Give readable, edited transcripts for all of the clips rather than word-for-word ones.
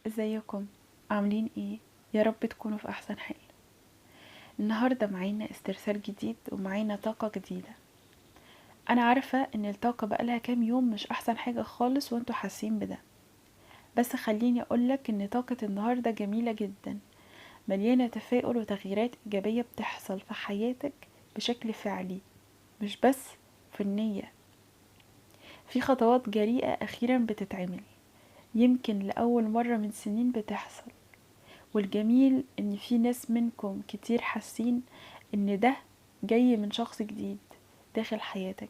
ازيكم؟ عاملين ايه؟ يا رب تكونوا في احسن حال. النهاردة معانا استرسال جديد ومعانا طاقة جديدة. انا عارفة ان الطاقة بقالها كام يوم مش احسن حاجة خالص وانتوا حاسين بده، بس خليني اقولك ان طاقة النهاردة جميلة جدا، مليانة تفاؤل وتغييرات ايجابية بتحصل في حياتك بشكل فعلي، مش بس في النية. في خطوات جريئة اخيرا بتتعمل، يمكن لأول مرة من سنين بتحصل. والجميل ان في ناس منكم كتير حاسين ان ده جاي من شخص جديد داخل حياتك،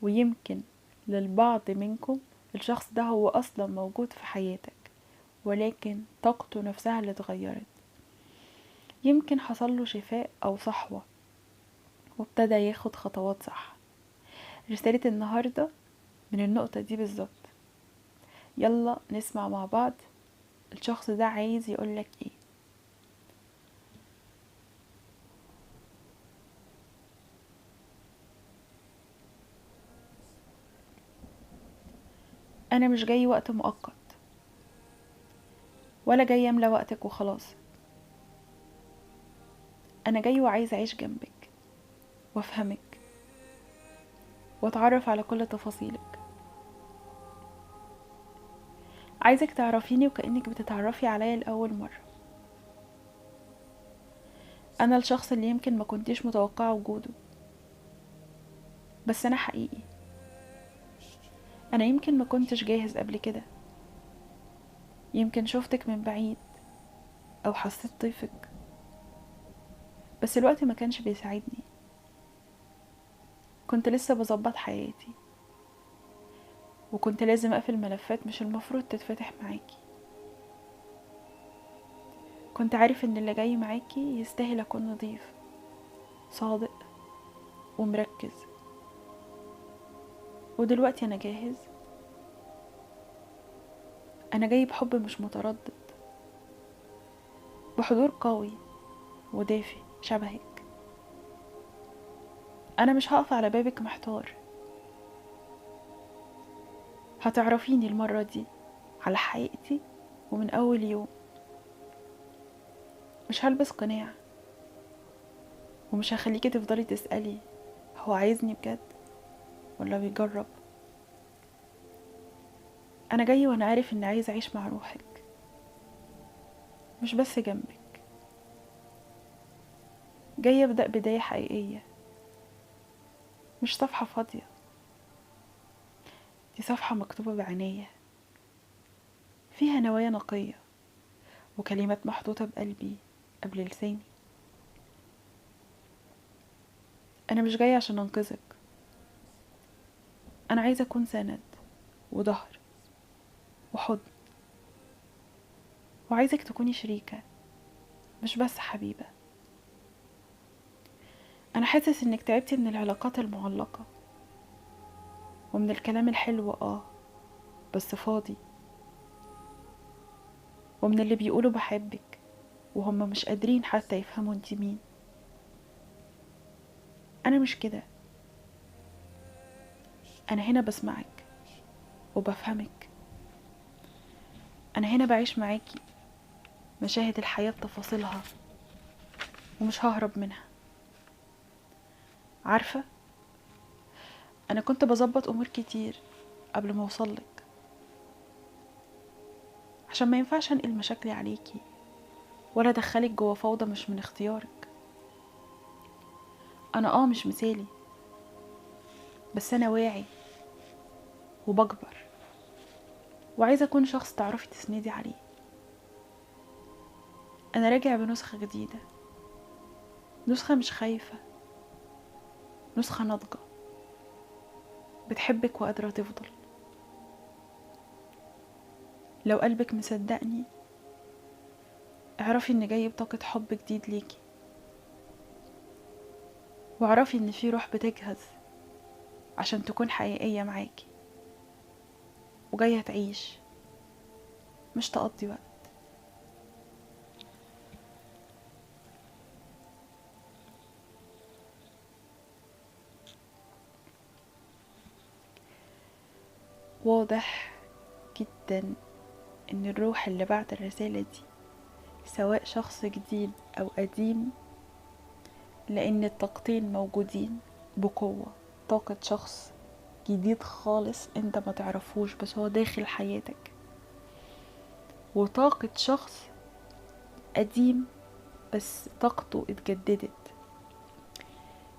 ويمكن للبعض منكم الشخص ده هو اصلا موجود في حياتك، ولكن طاقته نفسها اللي اتغيرت. يمكن حصله شفاء او صحوة وابتدى ياخد خطوات صح. رسالة النهاردة من النقطة دي بالظبط. يلا نسمع مع بعض الشخص ده عايز يقولك ايه. انا مش جاي وقت مؤقت، ولا جاي املى وقتك وخلاص. انا جاي وعايز اعيش جنبك وافهمك واتعرف على كل تفاصيلك. عايزك تعرفيني وكأنك بتتعرفي عليا لأول مرة. انا الشخص اللي يمكن ما كنتيش متوقعة وجوده، بس انا حقيقي. انا يمكن ما كنتش جاهز قبل كده، يمكن شفتك من بعيد او حسيت طيفك، بس الوقت ما كانش بيساعدني. كنت لسه بظبط حياتي، وكنت لازم اقفل ملفات مش المفروض تتفتح معاكي. كنت عارف ان اللي جاي معاكي يستاهل اكون نضيف، صادق ومركز. ودلوقتي انا جاهز. انا جاي بحب مش متردد، بحضور قوي ودافي شبهك. انا مش هقف على بابك محتار. هتعرفيني المرة دي على حقيقتي ومن اول يوم. مش هلبس قناع، ومش هخليكي تفضلي تسألي هو عايزني بجد ولا بيجرب. انا جاي وانا عارف اني عايز اعيش مع روحك، مش بس جنبك. جاي ابدأ بداية حقيقية، مش صفحة فاضية. دي صفحة مكتوبة بعناية، فيها نوايا نقية وكلمات محطوطة بقلبي قبل لساني. انا مش جاية عشان انقذك، انا عايزة اكون سند وظهر وحضن، وعايزك تكوني شريكة مش بس حبيبة. انا حاسس انك تعبتي من العلاقات المعلقة ومن الكلام الحلو بس فاضي، ومن اللي بيقولوا بحبك وهم مش قادرين حتى يفهموا انت مين. انا مش كده. انا هنا بسمعك وبفهمك. انا هنا بعيش معاكي مشاهد الحياة بتفاصيلها ومش ههرب منها. عارفة، انا كنت بظبط امور كتير قبل ما اوصلك، عشان ما ينفعش انقل مشاكلي عليكي ولا ادخلك جوا فوضى مش من اختيارك. انا مش مثالي، بس انا واعي وبكبر، وعايزة اكون شخص تعرفي تسندي عليه. انا راجع بنسخة جديدة، نسخة مش خايفة، نسخة ناضجة بتحبك وقادرة تفضل. لو قلبك مصدقني اعرفي ان جاي بطاقة حب جديد ليكي، واعرفي ان في روح بتجهز عشان تكون حقيقية معاكي، وجاية تعيش مش تقضي وقت. واضح جدا ان الروح اللي بعت الرسالة دي سواء شخص جديد او قديم، لان الطاقتين موجودين بقوة. طاقة شخص جديد خالص انت ما تعرفوش بس هو داخل حياتك، وطاقة شخص قديم بس طاقته اتجددت.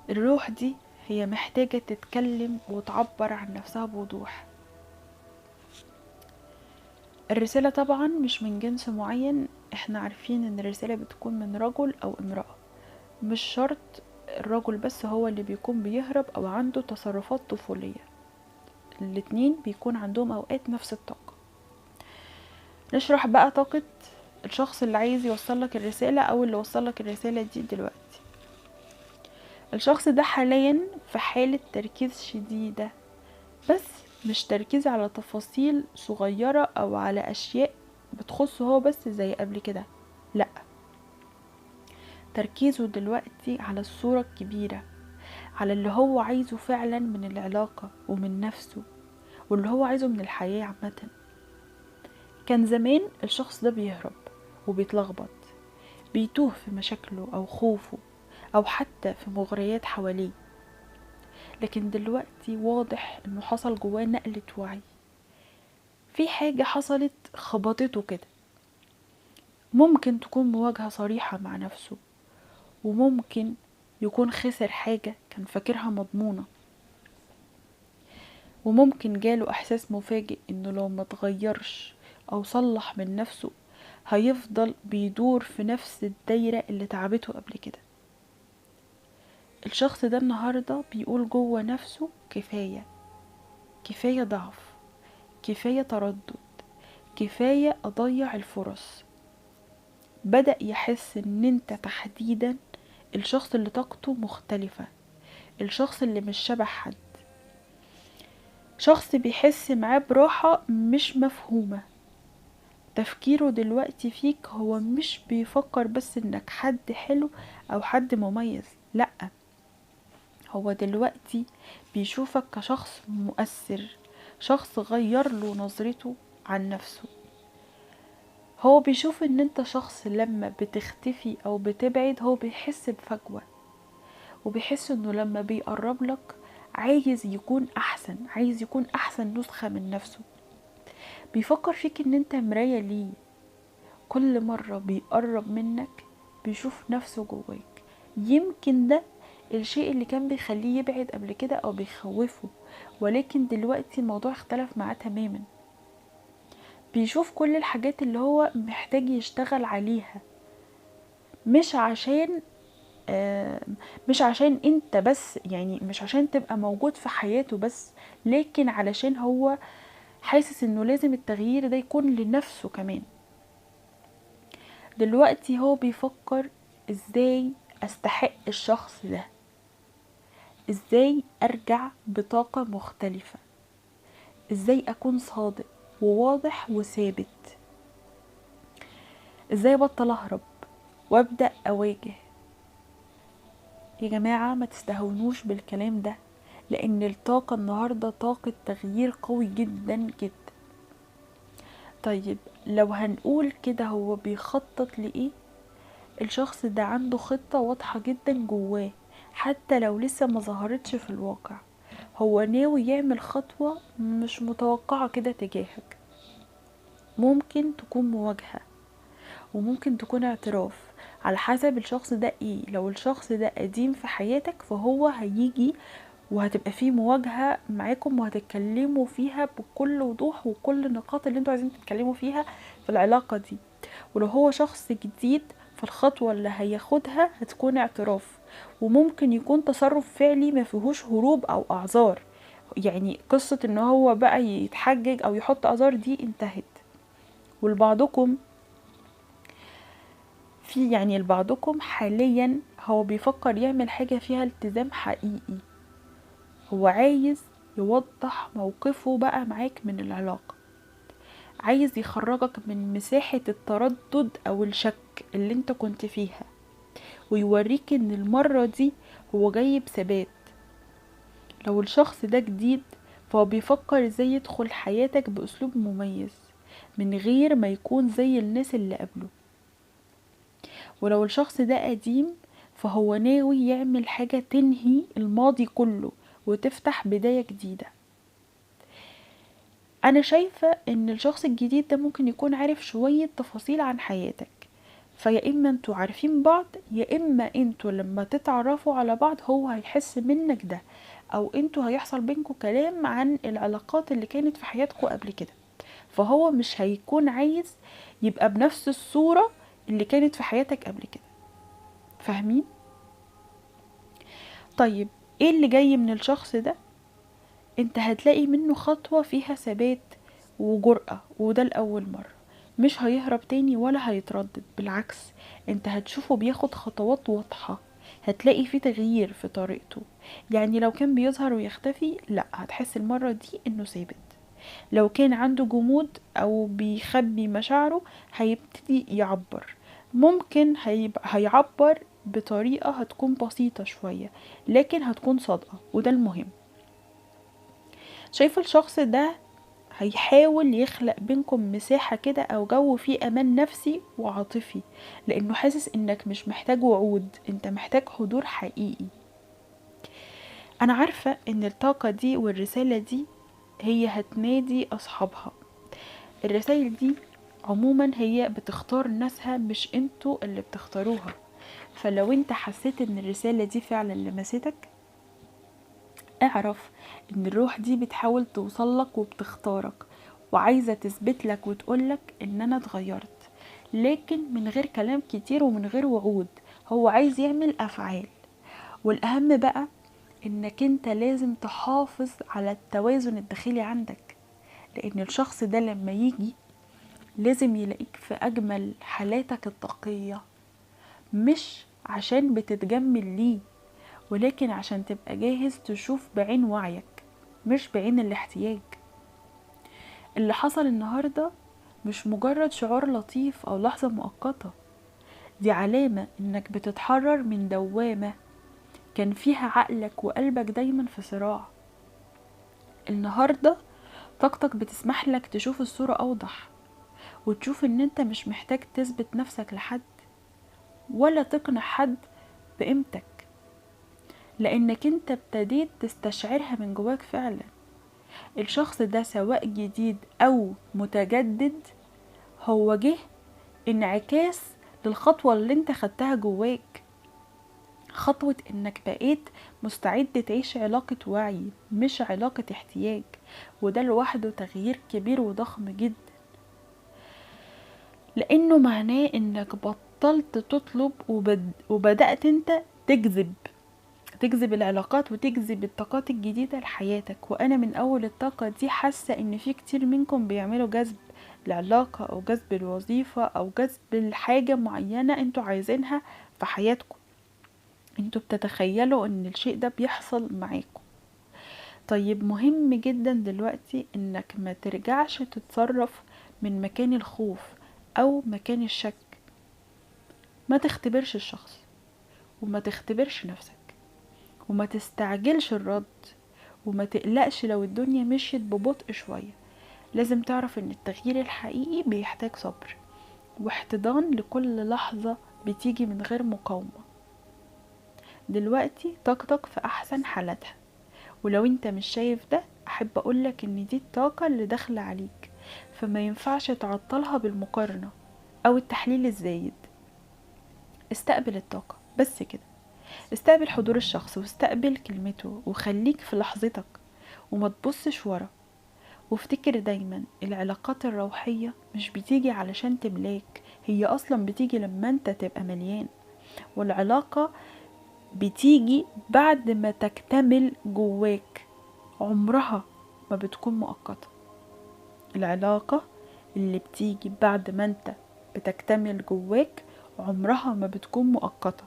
الروح دي هي محتاجة تتكلم وتعبر عن نفسها بوضوح. الرسالة طبعا مش من جنس معين، احنا عارفين ان الرسالة بتكون من رجل او امرأة، مش شرط الرجل بس هو اللي بيكون بيهرب او عنده تصرفات طفولية، الاتنين بيكون عندهم اوقات نفس الطاقة. نشرح بقى طاقة الشخص اللي عايز يوصلك الرسالة او اللي وصلك الرسالة دي دلوقتي. الشخص ده حاليا في حالة تركيز شديدة، بس مش تركيز على تفاصيل صغيرة او على اشياء بتخصه هو بس زي قبل كده، لا، تركيزه دلوقتي على الصورة الكبيرة، على اللي هو عايزه فعلا من العلاقة ومن نفسه واللي هو عايزه من الحياة عامة. كان زمان الشخص ده بيهرب وبيتلخبط، بيتوه في مشاكله او خوفه او حتى في مغريات حواليه، لكن دلوقتي واضح انه حصل جواه نقلة وعي، في حاجة حصلت خبطته كده. ممكن تكون مواجهة صريحة مع نفسه، وممكن يكون خسر حاجة كان فاكرها مضمونة، وممكن جاله احساس مفاجئ انه لو ما تغيرش او صلح من نفسه هيفضل بيدور في نفس الدايرة اللي تعبته قبل كده. الشخص ده النهاردة بيقول جوه نفسه كفاية، كفاية ضعف، كفاية تردد، كفاية اضيع الفرص. بدأ يحس ان انت تحديدا الشخص اللي طاقته مختلفة، الشخص اللي مش شبه حد، شخص بيحس معاه براحة مش مفهومة. تفكيره دلوقتي فيك هو مش بيفكر بس انك حد حلو او حد مميز، لأ، هو دلوقتي بيشوفك كشخص مؤثر، شخص غير له نظرته عن نفسه. هو بيشوف ان انت شخص لما بتختفي او بتبعد هو بيحس بفجوة، وبيحس انه لما بيقرب لك عايز يكون احسن، عايز يكون احسن نسخة من نفسه. بيفكر فيك ان انت مراية ليه، كل مرة بيقرب منك بيشوف نفسه جواك. يمكن ده الشيء اللي كان بيخليه يبعد قبل كده او بيخوفه، ولكن دلوقتي الموضوع اختلف معاه تماما. بيشوف كل الحاجات اللي هو محتاج يشتغل عليها، مش عشان مش عشان انت بس، يعني مش عشان تبقى موجود في حياته بس، لكن علشان هو حاسس انه لازم التغيير ده يكون لنفسه كمان. دلوقتي هو بيفكر ازاي استحق الشخص ده، ازاي ارجع بطاقة مختلفة، ازاي اكون صادق وواضح وثابت، ازاي بطل اهرب وابدأ اواجه. يا جماعة ما تستهونوش بالكلام ده، لان الطاقة النهاردة طاقة تغيير قوي جدا جدا. طيب لو هنقول كده هو بيخطط لإيه؟ الشخص ده عنده خطة واضحة جدا جواه، حتى لو لسه ما ظهرتش في الواقع. هو ناوي يعمل خطوة مش متوقعة كده تجاهك، ممكن تكون مواجهة وممكن تكون اعتراف، على حسب الشخص ده ايه. لو الشخص ده قديم في حياتك فهو هيجي وهتبقى فيه مواجهة معاكم وهتتكلموا فيها بكل وضوح وكل النقاط اللي انتوا عايزين تتكلموا فيها في العلاقة دي. ولو هو شخص جديد فالخطوة اللي هياخدها هتكون اعتراف، وممكن يكون تصرف فعلي ما فيهوش هروب او اعذار. يعني قصة ان هو بقى يتحجج او يحط اعذار دي انتهت. ولبعضكم يعني لبعضكم حاليا هو بيفكر يعمل حاجة فيها التزام حقيقي، هو عايز يوضح موقفه بقى معاك من العلاقة، عايز يخرجك من مساحة التردد او الشك اللي انت كنت فيها، ويوريك ان المرة دي هو جاي بثبات. لو الشخص ده جديد فهو بيفكر ازاي يدخل حياتك باسلوب مميز، من غير ما يكون زي الناس اللي قبله. ولو الشخص ده قديم فهو ناوي يعمل حاجة تنهي الماضي كله وتفتح بداية جديدة. انا شايفة ان الشخص الجديد ده ممكن يكون عارف شوية تفاصيل عن حياتك، فيا اما انتوا عارفين بعض، يا اما انتوا لما تتعرفوا على بعض هو هيحس منك ده، او انتوا هيحصل بينكوا كلام عن العلاقات اللي كانت في حياتكوا قبل كده، فهو مش هيكون عايز يبقى بنفس الصورة اللي كانت في حياتك قبل كده. فاهمين؟ طيب ايه اللي جاي من الشخص ده؟ انت هتلاقي منه خطوة فيها ثبات وجرأة، وده لأول مرة. مش هيهرب تاني ولا هيتردد، بالعكس انت هتشوفه بياخد خطوات واضحة، هتلاقي فيه تغيير في طريقته. يعني لو كان بيظهر ويختفي، لا، هتحس المرة دي انه ثابت. لو كان عنده جمود او بيخبي مشاعره، هيبتدي يعبر. ممكن هيعبر بطريقة هتكون بسيطة شوية، لكن هتكون صادقة، وده المهم. شايفة الشخص ده هيحاول يخلق بينكم مساحة كده او جو فيه امان نفسي وعاطفي، لانه حاسس انك مش محتاج وعود، انت محتاج حضور حقيقي. انا عارفة ان الطاقة دي والرسالة دي هي هتنادي اصحابها. الرسائل دي عموما هي بتختار ناسها، مش انتوا اللي بتختاروها. فلو انت حسيت ان الرسالة دي فعلا لمستك، اعرف ان الروح دي بتحاول توصلك وبتختارك، وعايزة تثبتلك وتقولك ان انا اتغيرت، لكن من غير كلام كتير ومن غير وعود. هو عايز يعمل افعال. والاهم بقى انك انت لازم تحافظ على التوازن الداخلي عندك، لان الشخص ده لما يجي لازم يلاقيك في اجمل حالاتك الطاقية، مش عشان بتتجمل ليه، ولكن عشان تبقى جاهز تشوف بعين وعيك مش بعين الاحتياج. اللي حصل النهاردة مش مجرد شعور لطيف او لحظة مؤقتة، دي علامة انك بتتحرر من دوامة كان فيها عقلك وقلبك دايما في صراع. النهاردة طاقتك بتسمح لك تشوف الصورة اوضح، وتشوف ان انت مش محتاج تثبت نفسك لحد ولا تقنع حد بقيمتك، لانك انت ابتديت تستشعرها من جواك فعلا. الشخص ده سواء جديد او متجدد، هو جه انعكاس للخطوة اللي انت خدتها جواك، خطوة انك بقيت مستعد تعيش علاقة وعي مش علاقة احتياج، وده لوحده تغيير كبير وضخم جدا، لانه معناه انك بطلت تطلب وبدأت انت تجذب العلاقات وتجذب الطاقات الجديدة لحياتك. وانا من اول الطاقة دي حاسة ان في كتير منكم بيعملوا جذب العلاقة او جذب الوظيفة او جذب الحاجة معينة انتوا عايزينها في حياتكم. انتوا بتتخيلوا ان الشيء ده بيحصل معاكم. طيب مهم جدا دلوقتي انك ما ترجعش تتصرف من مكان الخوف او مكان الشك. ما تختبرش الشخص وما تختبرش نفسك وما تستعجلش الرد وما تقلقش لو الدنيا مشيت ببطء شوية. لازم تعرف ان التغيير الحقيقي بيحتاج صبر واحتضان لكل لحظة بتيجي من غير مقاومة. دلوقتي طاقتك في احسن حالتها، ولو انت مش شايف ده احب اقولك ان دي الطاقة اللي داخلة عليك، فما ينفعش تعطلها بالمقارنة او التحليل الزايد. استقبل الطاقة بس كده، استقبل حضور الشخص واستقبل كلمته وخليك في لحظتك وما تبصش ورا. وافتكر دايما العلاقات الروحية مش بتيجي علشان تملاك، هي اصلا بتيجي لما انت تبقى مليان، والعلاقة بتيجي بعد ما تكتمل جواك، عمرها ما بتكون مؤقتة. العلاقة اللي بتيجي بعد ما انت بتكتمل جواك عمرها ما بتكون مؤقتة.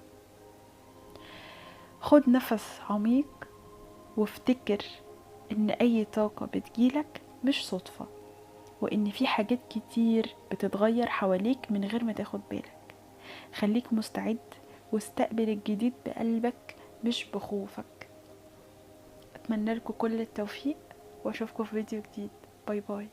خد نفس عميق وافتكر ان اي طاقة بتجيلك مش صدفة، وان في حاجات كتير بتتغير حواليك من غير ما تاخد بالك. خليك مستعد واستقبل الجديد بقلبك مش بخوفك. اتمنى لكم كل التوفيق واشوفكم في فيديو جديد. باي باي.